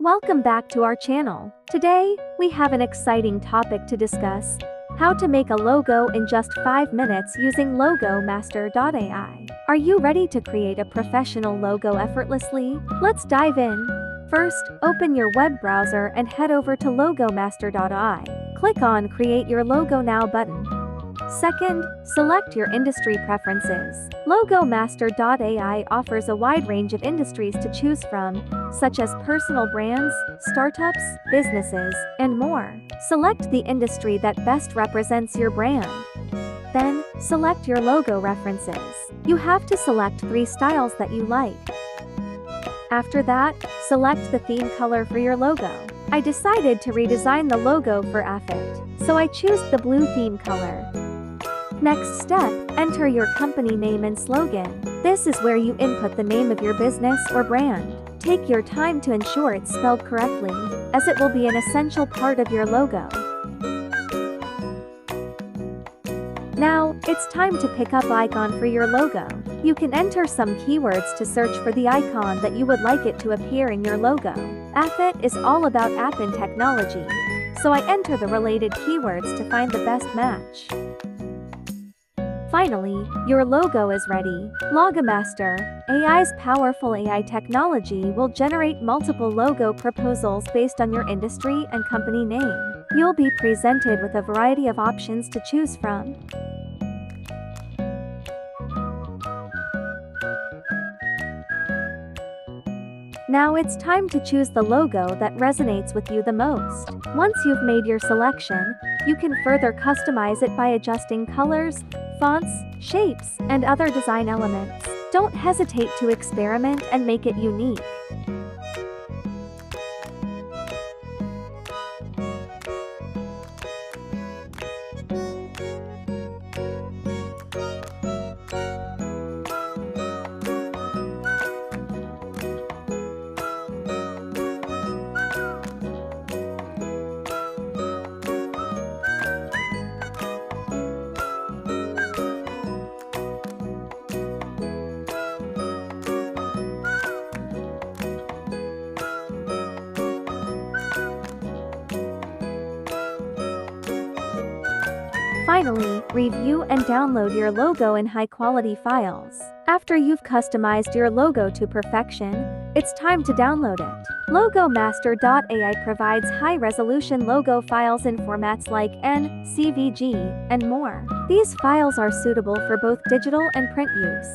Welcome back to our channel. Today, we have an exciting topic to discuss: how to make a logo in just 5 minutes using Logomaster.ai. Are you ready to create a professional logo effortlessly? Let's dive in. First, open your web browser and head over to Logomaster.ai. Click on Create Your Logo Now button. Second, select your industry preferences. Logomaster.ai offers a wide range of industries to choose from, such as personal brands, startups, businesses, and more. Select the industry that best represents your brand. Then, select your logo references. You have to select 3 styles that you like. After that, select the theme color for your logo. I decided to redesign the logo for Affit, so I choose the blue theme color. Next step, enter your company name and slogan. This is where you input the name of your business or brand. Take your time to ensure it's spelled correctly, as it will be an essential part of your logo. Now, it's time to pick up icon for your logo. You can enter some keywords to search for the icon that you would like it to appear in your logo. Affit is all about app and technology, so I enter the related keywords to find the best match. Finally, your logo is ready. Logomaster.ai's powerful AI technology will generate multiple logo proposals based on your industry and company name. You'll be presented with a variety of options to choose from. Now it's time to choose the logo that resonates with you the most. Once you've made your selection, you can further customize it by adjusting colors, fonts, shapes, and other design elements. Don't hesitate to experiment and make it unique. Finally, review and download your logo in high-quality files. After you've customized your logo to perfection, it's time to download it. Logomaster.ai provides high-resolution logo files in formats like CVG, and more. These files are suitable for both digital and print use.